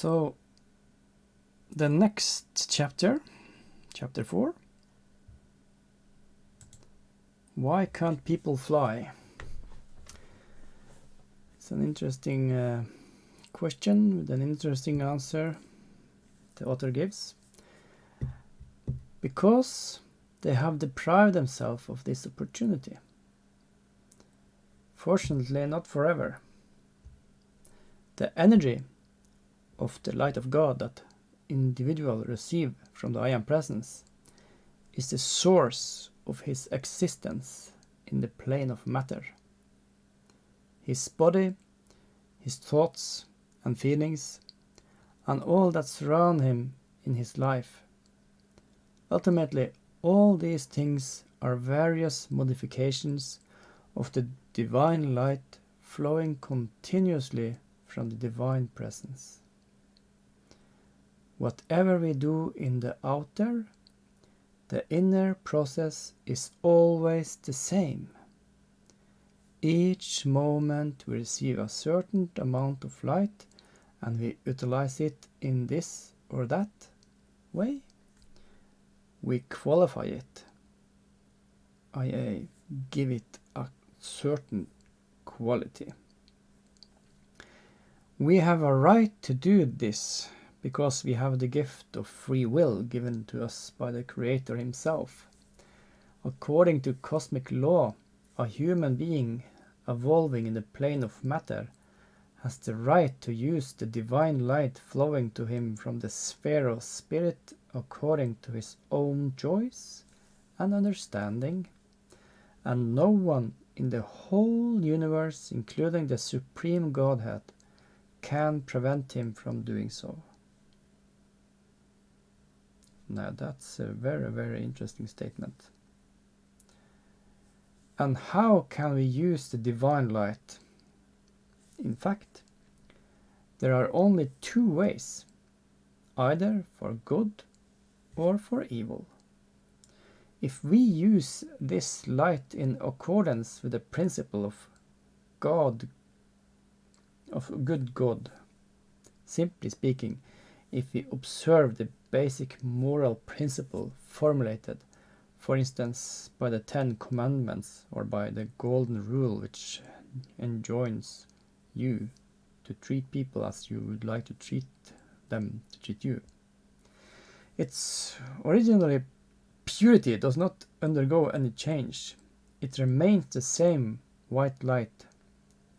So the next chapter, chapter 4, why can't people fly? It's an interesting question with an interesting answer the author gives. Because they have deprived themselves of this opportunity. Fortunately, not forever. The energy of the light of God that individuals receive from the I Am Presence is the source of his existence in the plane of matter. His body, his thoughts and feelings, and all that surround him in his life. Ultimately, all these things are various modifications of the divine light flowing continuously from the divine presence. Whatever we do in the outer, the inner process is always the same. Each moment we receive a certain amount of light and we utilize it in this or that way. We qualify it, i.e. give it a certain quality. We have a right to do this because we have the gift of free will given to us by the Creator himself. According to cosmic law, a human being evolving in the plane of matter has the right to use the divine light flowing to him from the sphere of spirit according to his own choice and understanding, and no one in the whole universe, including the Supreme Godhead, can prevent him from doing so. Now that's a very, very interesting statement. And how can we use the divine light? In fact, there are only two ways, either for good or for evil. If we use this light in accordance with the principle of God, of good God, simply speaking, if we observe the basic moral principle formulated, for instance, by the 10 Commandments or by the Golden Rule, which enjoins you to treat people as you would like to treat them to treat you. Its originally purity does not undergo any change. It remains the same white light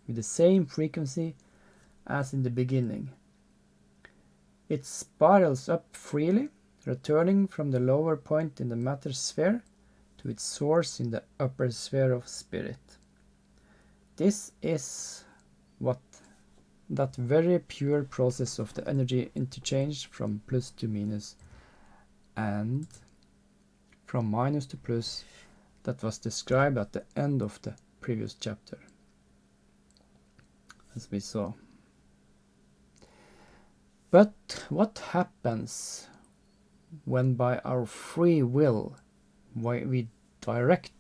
with the same frequency as in the beginning. It spirals up freely, returning from the lower point in the matter sphere to its source in the upper sphere of spirit. This is what that very pure process of the energy interchange from plus to minus and from minus to plus that was described at the end of the previous chapter, as we saw. But what happens when by our free will we direct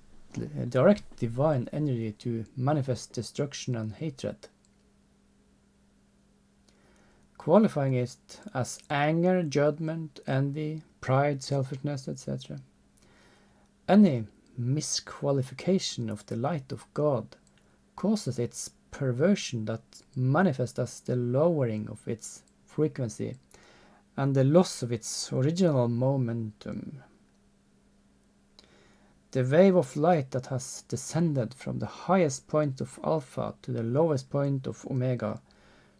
divine energy to manifest destruction and hatred? Qualifying it as anger, judgment, envy, pride, selfishness, etc. Any misqualification of the light of God causes its perversion that manifests as the lowering of its frequency and the loss of its original momentum. The wave of light that has descended from the highest point of Alpha to the lowest point of Omega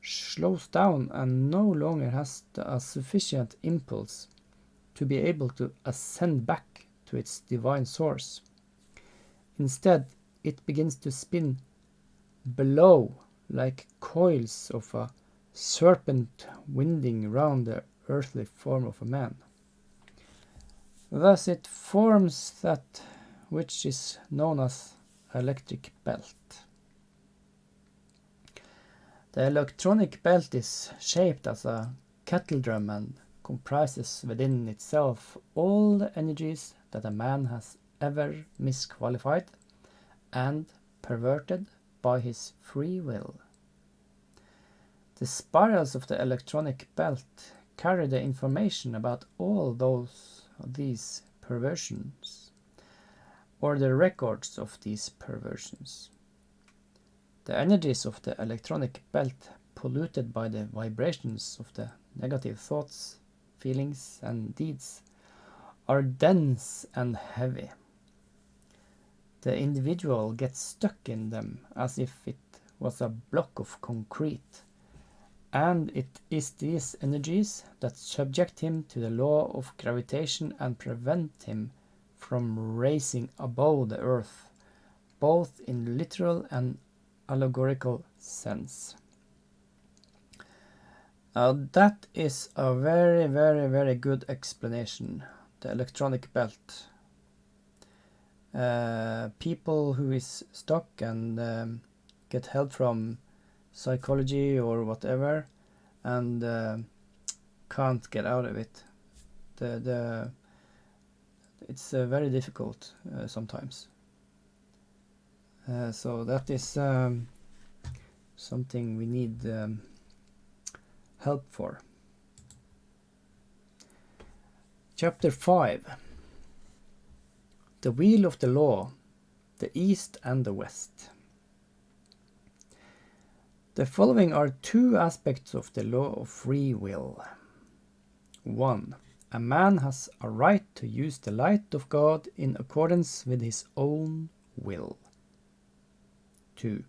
slows down and no longer has a sufficient impulse to be able to ascend back to its divine source. Instead, it begins to spin below like coils of a serpent winding round the earthly form of a man. Thus it forms that which is known as electric belt. The electronic belt is shaped as a kettle drum and comprises within itself all the energies that a man has ever misqualified and perverted by his free will. The spirals of the electronic belt carry the information about all these perversions, or the records of these perversions. The energies of the electronic belt, polluted by the vibrations of the negative thoughts, feelings, and deeds, are dense and heavy. The individual gets stuck in them as if it was a block of concrete, and it is these energies that subject him to the law of gravitation and prevent him from raising above the earth, both in literal and allegorical sense. That is a very, very, very good explanation. The electronic belt. People who is stuck and get help from psychology or whatever, and can't get out of it. It's very difficult sometimes. So that is something we need help for. Chapter 5. The Wheel of the Law, the East and the West. The following are two aspects of the law of free will. 1. A man has a right to use the light of God in accordance with his own will. 2.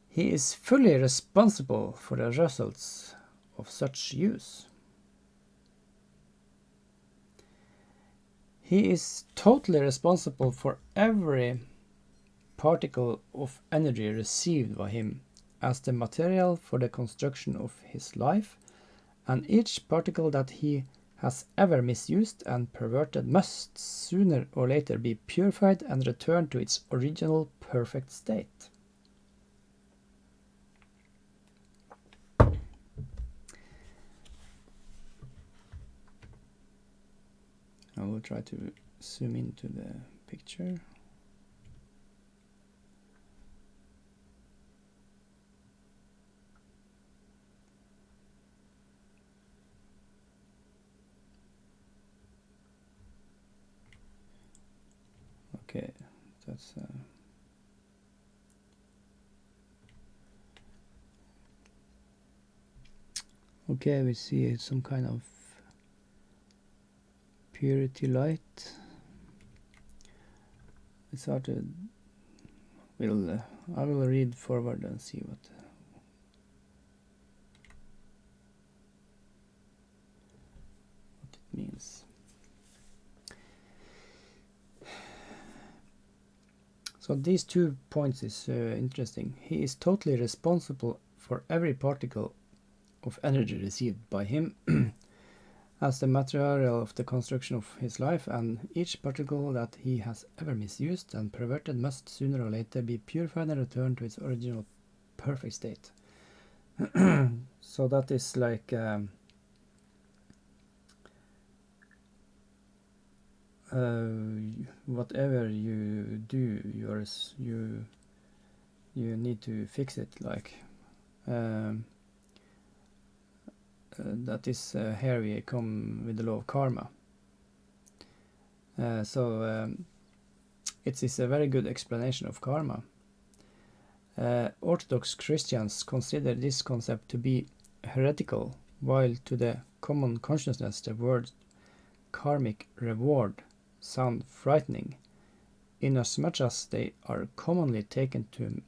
He is fully responsible for the results of such use. He is totally responsible for every particle of energy received by him as the material for the construction of his life, and each particle that he has ever misused and perverted must sooner or later be purified and returned to its original perfect state. I will try to zoom into the picture. Okay, that's okay, we see some kind of purity light. It's hard to I will read forward and see what it means. So these 2 points is interesting. He is totally responsible for every particle of energy received by him as the material of the construction of his life, and each particle that he has ever misused and perverted must sooner or later be purified and returned to its original perfect state. So that is like whatever you do, you need to fix it. Like that is here we come with the law of karma. It is a very good explanation of karma. Orthodox Christians consider this concept to be heretical, while to the common consciousness the word karmic reward sound frightening, inasmuch as they are commonly taken to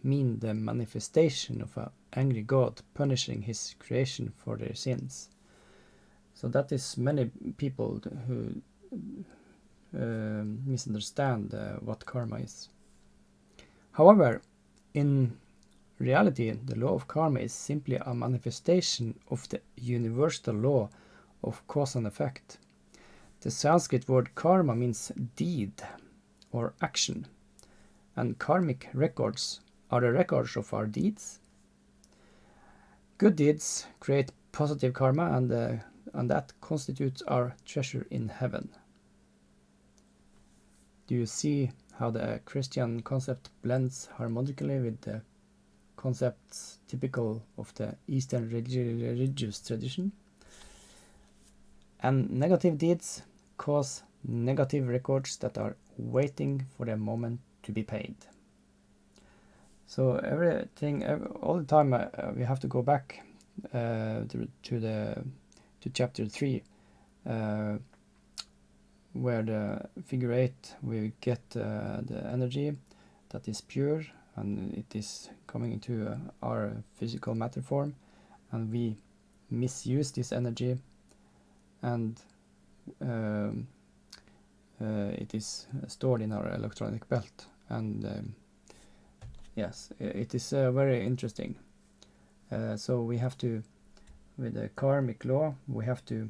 mean the manifestation of an angry God punishing his creation for their sins. So that is many people who misunderstand what karma is. However, in reality, the law of karma is simply a manifestation of the universal law of cause and effect. The Sanskrit word karma means deed or action, and karmic records are the records of our deeds. Good deeds create positive karma, and that constitutes our treasure in heaven. Do you see how the Christian concept blends harmonically with the concepts typical of the Eastern religious tradition. And negative deeds cause negative records that are waiting for the moment to be paid. So all the time we have to go back to chapter 3, where the figure 8 we get the energy that is pure, and it is coming into our physical matter form, and we misuse this energy, and it is stored in our electronic belt. And yes, it is very interesting. So we have to, with the karmic law, we have to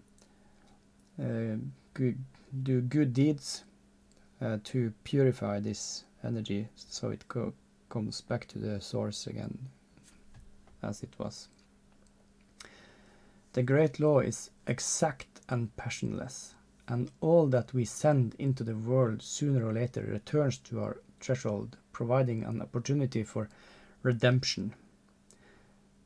do good deeds to purify this energy, so it comes back to the source again as it was. The great law is exact and passionless, and all that we send into the world sooner or later returns to our threshold, providing an opportunity for redemption.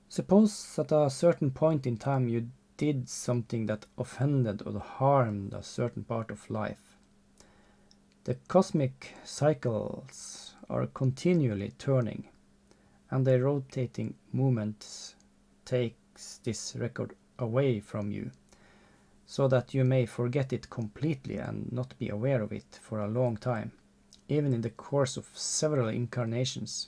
Suppose at a certain point in time you did something that offended or harmed a certain part of life. The cosmic cycles are continually turning, and the rotating movement takes this record away from you, so that you may forget it completely and not be aware of it for a long time, even in the course of several incarnations.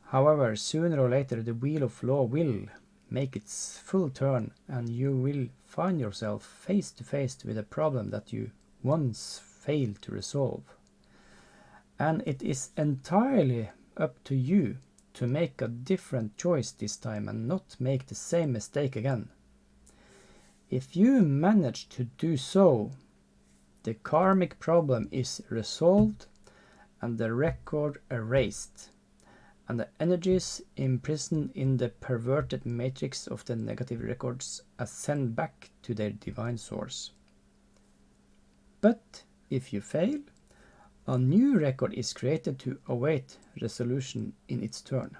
However, sooner or later the wheel of law will make its full turn, and you will find yourself face to face with a problem that you once failed to resolve. And it is entirely up to you to make a different choice this time and not make the same mistake again. If you manage to do so, the karmic problem is resolved and the record erased, and the energies imprisoned in the perverted matrix of the negative records ascend back to their divine source. But if you fail, a new record is created to await resolution in its turn.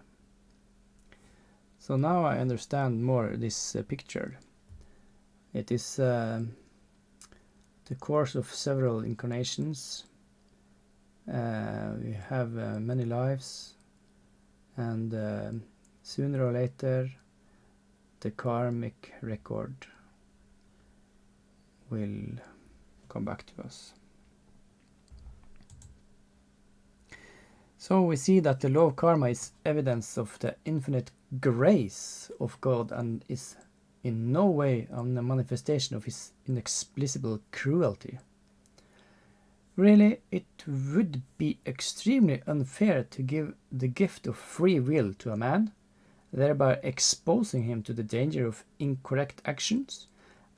So now I understand more this picture. It is the course of several incarnations. We have many lives, and sooner or later the karmic record will come back to us. So we see that the law of karma is evidence of the infinite grace of God and is in no way a manifestation of his inexplicable cruelty. Really, it would be extremely unfair to give the gift of free will to a man, thereby exposing him to the danger of incorrect actions,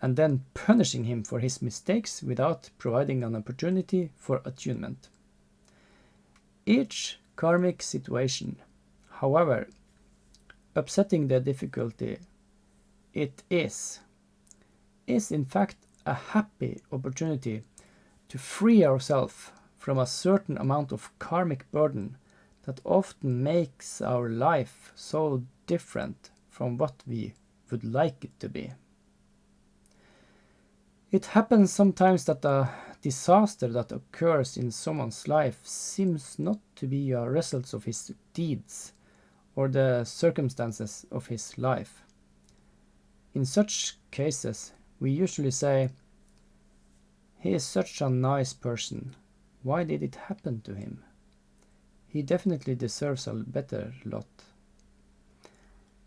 and then punishing him for his mistakes without providing an opportunity for attunement. Each karmic situation, however upsetting the difficulty it is in fact a happy opportunity to free ourselves from a certain amount of karmic burden that often makes our life so different from what we would like it to be. It happens sometimes that a disaster that occurs in someone's life seems not to be a result of his deeds or the circumstances of his life. In such cases, we usually say, "He is such a nice person. Why did it happen to him? He definitely deserves a better lot."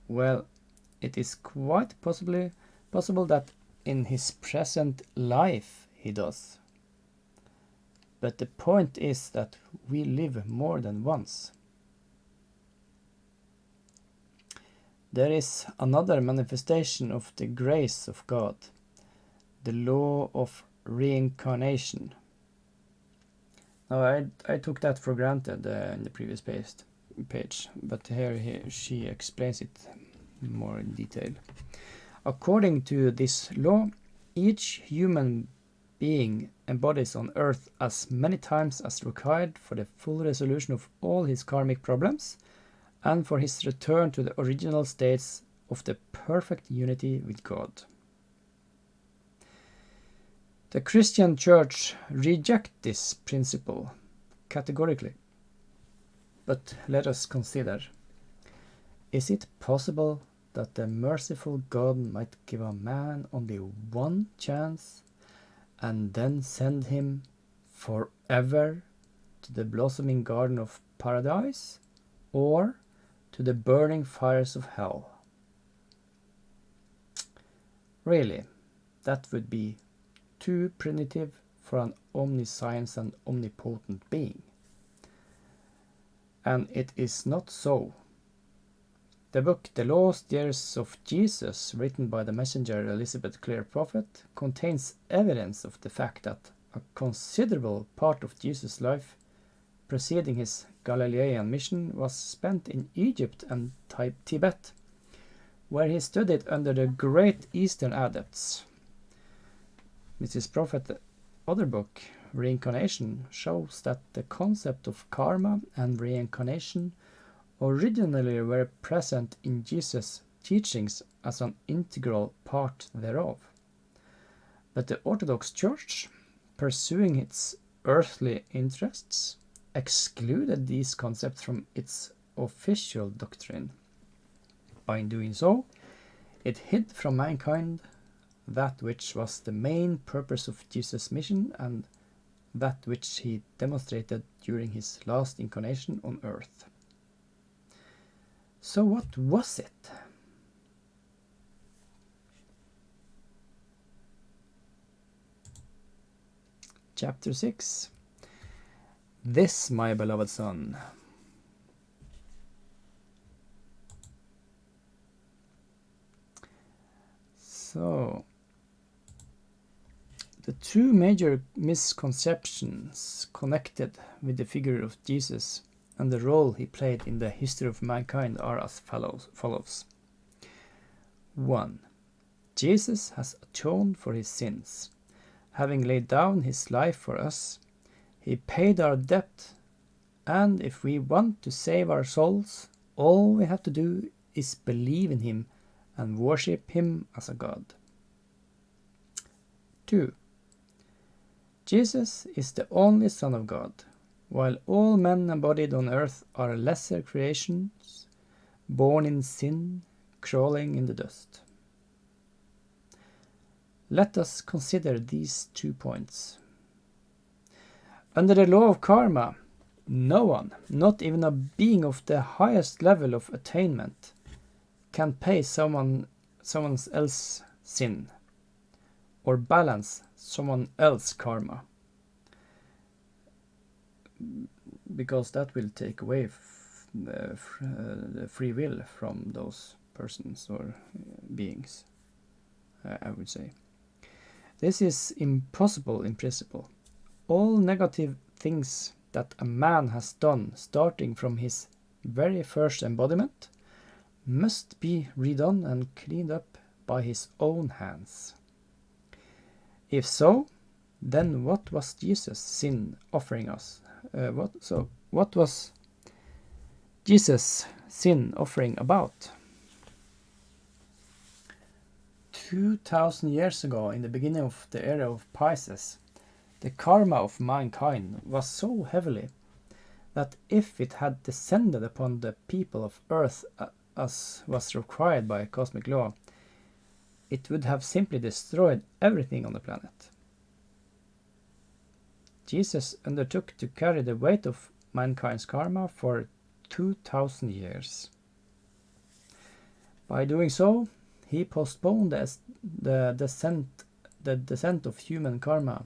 Well, it is quite possible that in his present life he does. But the point is that we live more than once. There is another manifestation of the grace of God, the law of reincarnation. Now I took that for granted in the previous page, but here she explains it more in detail. According to this law, each human being embodies on earth as many times as required for the full resolution of all his karmic problems, and for his return to the original states of the perfect unity with God. The Christian Church rejects this principle categorically. But let us consider, is it possible that the merciful God might give a man only one chance and then send him forever to the blossoming garden of paradise or to the burning fires of hell? Really, that would be too primitive for an omniscience and omnipotent being. And it is not so. The book The Lost Years of Jesus, written by the messenger Elizabeth Clare Prophet, contains evidence of the fact that a considerable part of Jesus' life preceding his Galilean mission was spent in Egypt and Tibet, where he studied under the great Eastern adepts. Mrs. Prophet's other book, Reincarnation, shows that the concept of karma and reincarnation originally were present in Jesus' teachings as an integral part thereof. But the Orthodox Church, pursuing its earthly interests, excluded these concepts from its official doctrine. By doing so, it hid from mankind that which was the main purpose of Jesus' mission and that which he demonstrated during his last incarnation on earth. So what was it? Chapter 6. This, my beloved son. So, the two major misconceptions connected with the figure of Jesus and the role he played in the history of mankind are as follows. 1. Jesus has atoned for his sins. Having laid down his life for us, he paid our debt, and if we want to save our souls, all we have to do is believe in him and worship him as a God. 2. Jesus is the only Son of God, while all men embodied on earth are lesser creations, born in sin, crawling in the dust. Let us consider these 2 points. Under the law of karma, no one, not even a being of the highest level of attainment, can pay someone else's sin or balance someone else's karma, because that will take away the free will from those persons or beings, I would say. This is impossible in principle. All negative things that a man has done, starting from his very first embodiment, must be redone and cleaned up by his own hands. If so, then what was Jesus' sin offering us? What was Jesus' sin offering about? 2,000 years ago, in the beginning of the era of Pisces, the karma of mankind was so heavily that if it had descended upon the people of Earth as was required by cosmic law, it would have simply destroyed everything on the planet. Jesus undertook to carry the weight of mankind's karma for 2,000 years. By doing so, he postponed the descent of human karma,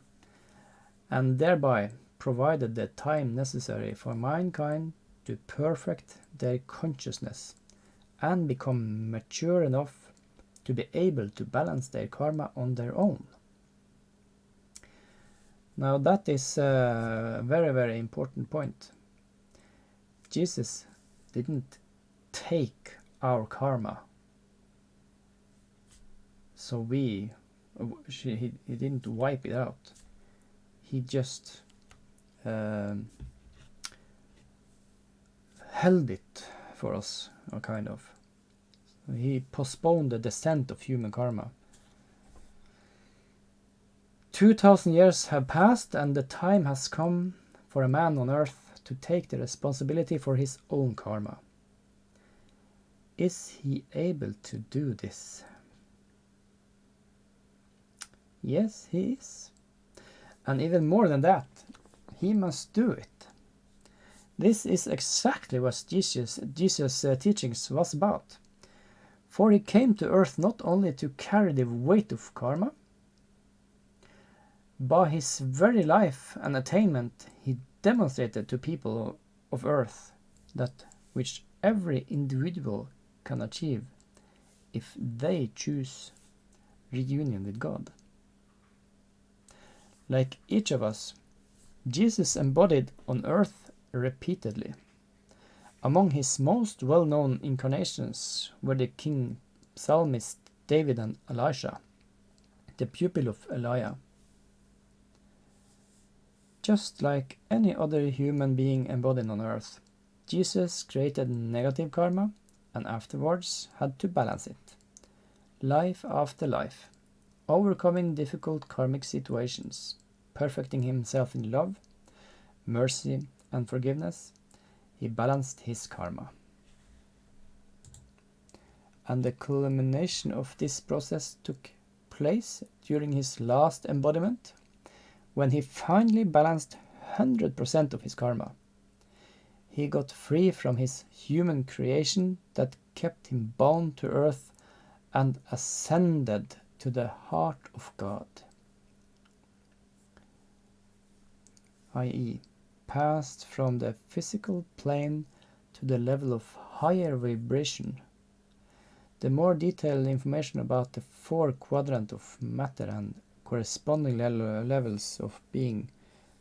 and thereby provided the time necessary for mankind to perfect their consciousness and become mature enough to be able to balance their karma on their own. Now that is a very, very important point. Jesus didn't take our karma, so he didn't wipe it out. He just held it for us, or kind of. He postponed the descent of human karma. 2000 years have passed, and the time has come for a man on earth to take the responsibility for his own karma. Is he able to do this? Yes, he is. And even more than that, he must do it. This is exactly what Jesus' teachings was about. For he came to earth not only to carry the weight of karma. By his very life and attainment, he demonstrated to people of earth that which every individual can achieve if they choose reunion with God. Like each of us, Jesus embodied on earth repeatedly. Among his most well-known incarnations were the king psalmist David and Elisha, the pupil of Elijah. Just like any other human being embodied on earth, Jesus created negative karma and afterwards had to balance it. Life after life, overcoming difficult karmic situations, perfecting himself in love, mercy and forgiveness, he balanced his karma. And the culmination of this process took place during his last embodiment, when he finally balanced 100% of his karma. He got free from his human creation that kept him bound to earth and ascended to the heart of God, i.e., passed from the physical plane to the level of higher vibration. The more detailed information about the 4 quadrants of matter and corresponding levels of being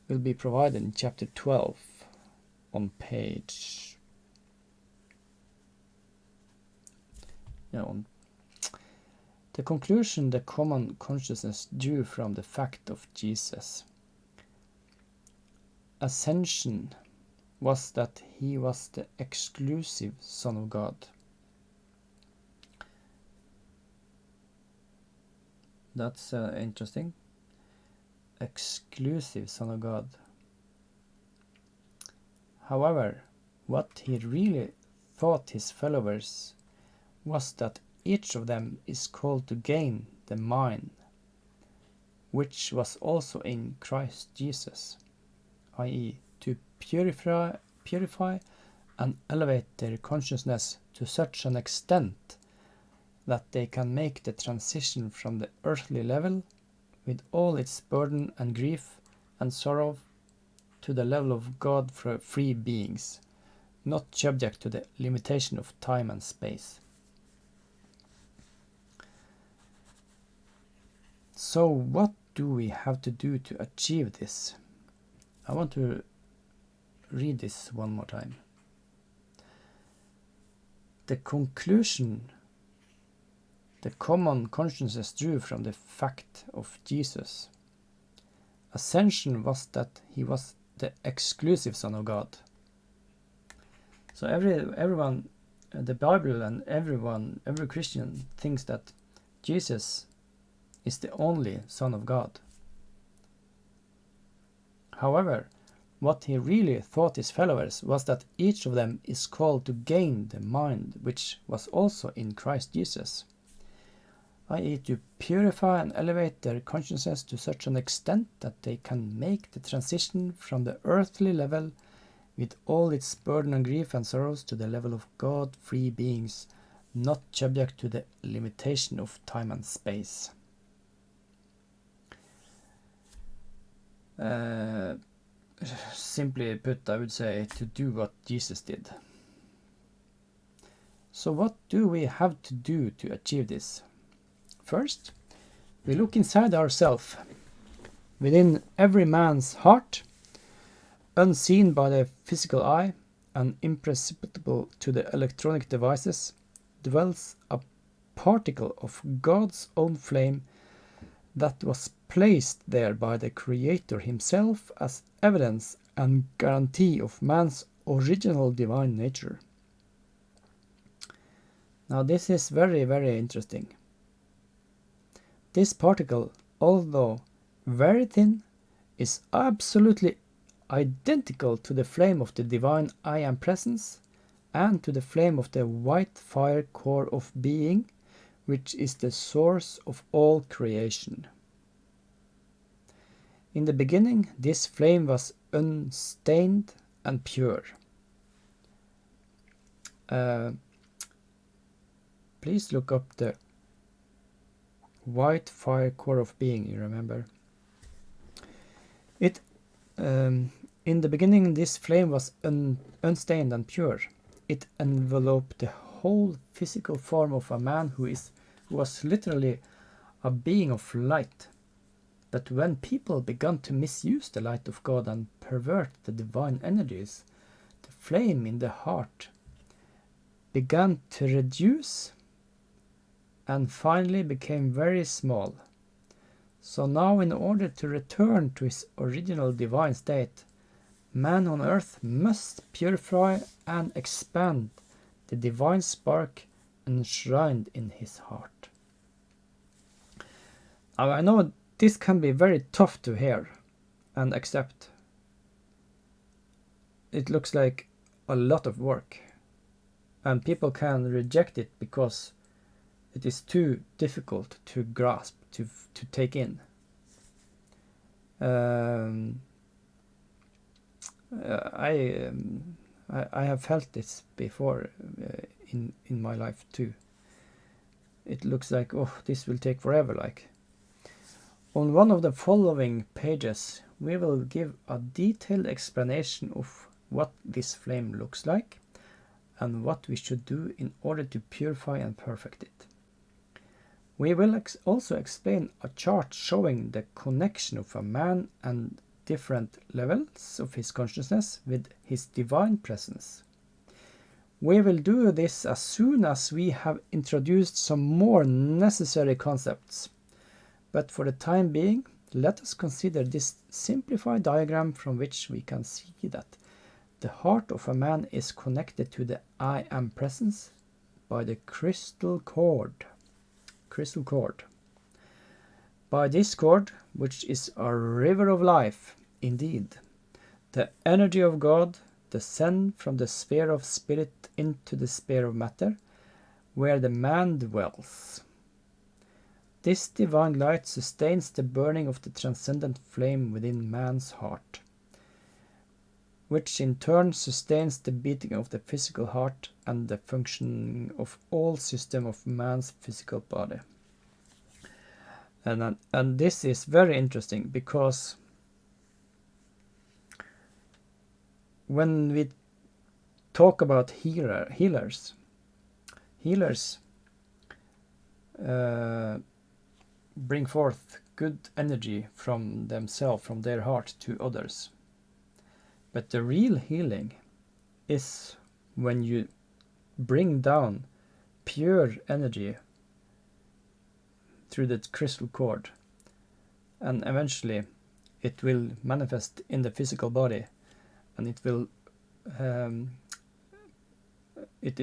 will be provided in chapter 12 on page the conclusion the common consciousness drew from the fact of Jesus' ascension was that he was the exclusive Son of God. That's interesting. Exclusive Son of God. However, what he really thought his followers was that each of them is called to gain the mind, which was also in Christ Jesus, i.e., to purify and elevate their consciousness to such an extent that they can make the transition from the earthly level with all its burden and grief and sorrow to the level of God for free beings, not subject to the limitation of time and space. So what do we have to do to achieve this? I want to read this one more time. The conclusion the common consciousness drew from the fact of Jesus' ascension was that he was the exclusive Son of God. So everyone, the Bible and every Christian thinks that Jesus is the only Son of God. However, what he really thought his followers was that each of them is called to gain the mind which was also in Christ Jesus, i.e. to purify and elevate their consciousness to such an extent that they can make the transition from the earthly level with all its burden and grief and sorrows to the level of God-free beings, not subject to the limitation of time and space. Simply put, I would say to do what Jesus did. So what do we have to do to achieve this? First, we look inside ourselves, within every man's heart, unseen by the physical eye and imperceptible to the electronic devices, dwells a particle of God's own flame that was placed there by the Creator himself as evidence and guarantee of man's original divine nature. Now this is very, very interesting. This particle, although very thin, is absolutely identical to the flame of the divine I Am Presence and to the flame of the white fire core of being, which is the source of all creation. In the beginning, this flame was unstained and pure. Please look up the white fire core of being, you remember? In the beginning, this flame was unstained and pure. It enveloped the whole physical form of a man who was literally a being of light. But when people began to misuse the light of God and pervert the divine energies, the flame in the heart began to reduce and finally became very small. So now, in order to return to his original divine state, man on earth must purify and expand the divine spark enshrined in his heart. Now, I know this can be very tough to hear and accept. It looks like a lot of work, and people can reject it because it is too difficult to grasp, to take in. I have felt this before in my life too. It looks like, oh, this will take forever. Like, on one of the following pages, we will give a detailed explanation of what this flame looks like and what we should do in order to purify and perfect it. We will also explain a chart showing the connection of a man and different levels of his consciousness with his divine presence. We will do this as soon as we have introduced some more necessary concepts. But for the time being, let us consider this simplified diagram from which we can see that the heart of a man is connected to the I Am Presence by the crystal cord. By this cord, which is a river of life, indeed, the energy of God descends from the sphere of spirit into the sphere of matter, where the man dwells. This divine light sustains the burning of the transcendent flame within man's heart, which in turn sustains the beating of the physical heart and the functioning of all systems of man's physical body. And this is very interesting because when we talk about healers bring forth good energy from themselves, from their heart to others. But the real healing is when you bring down pure energy through the crystal cord, and eventually it will manifest in the physical body, and it will it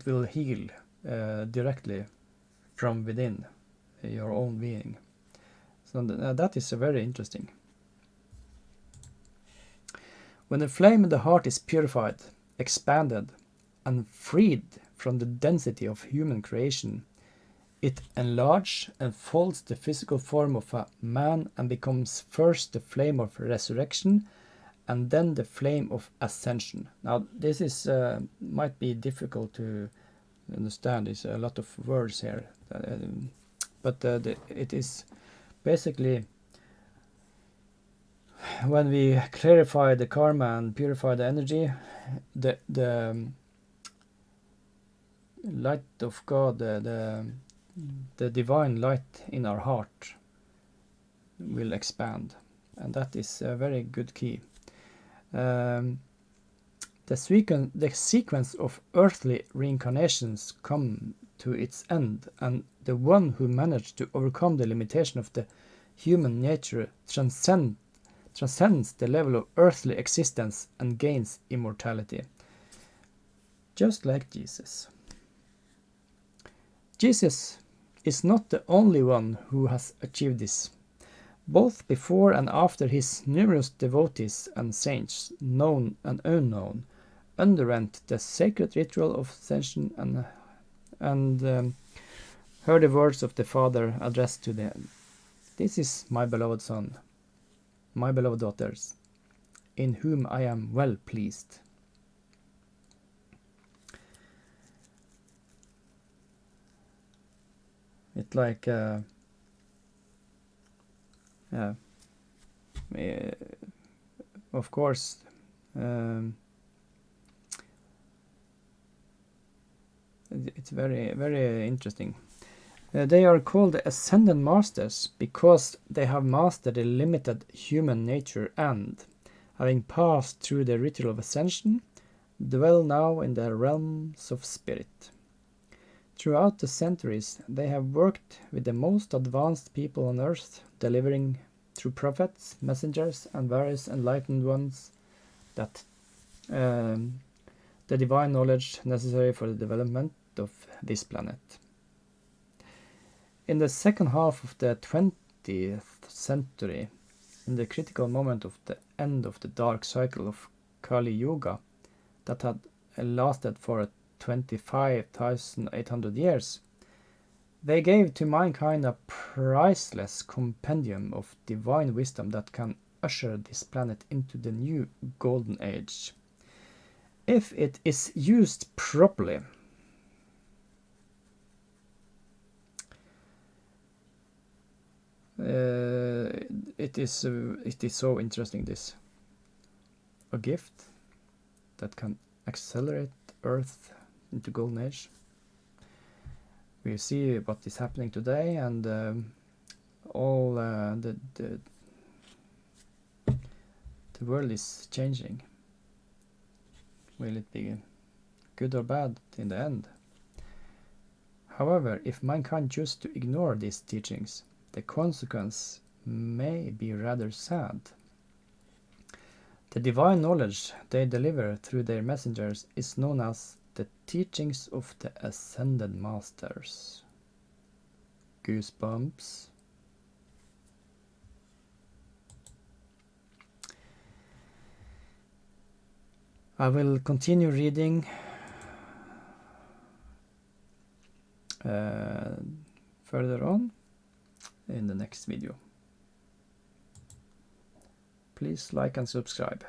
will heal directly from within your own being. So that is very interesting. When the flame in the heart is purified, expanded, and freed from the density of human creation, it enlarges and folds the physical form of a man and becomes first the flame of resurrection and then the flame of ascension. Now this is might be difficult to understand. There's a lot of words here, but it is basically when we clarify the karma and purify the energy, the light of God, the divine light in our heart will expand, and that is a very good key. The sequence of earthly reincarnations come to its end, and the one who managed to overcome the limitation of the human nature transcends the level of earthly existence and gains immortality. just like Jesus. Jesus is not the only one who has achieved this. Both before and after his numerous devotees and saints, known and unknown, underwent the sacred ritual of ascension and heard the words of the Father addressed to them. This is my beloved Son, my beloved daughters, in whom I am well pleased. It's like, of course, it's very, very interesting. They are called the Ascended Masters because they have mastered the limited human nature and, having passed through the ritual of ascension, dwell now in the realms of spirit. Throughout the centuries, they have worked with the most advanced people on earth, delivering through prophets, messengers, and various enlightened ones that the divine knowledge necessary for the development of this planet. In the second half of the 20th century, in the critical moment of the end of the dark cycle of Kali Yuga that had lasted for 25,800 years, they gave to mankind a priceless compendium of divine wisdom that can usher this planet into the new golden age. If it is used properly. It is so interesting, this. A gift that can accelerate Earth into golden age. We see what is happening today, and all the world is changing. Will it be good or bad in the end? However, if mankind chooses to ignore these teachings, the consequence may be rather sad. The divine knowledge they deliver through their messengers is known as the teachings of the Ascended Masters. Goosebumps. I will continue reading further on in the next video. Please like and subscribe.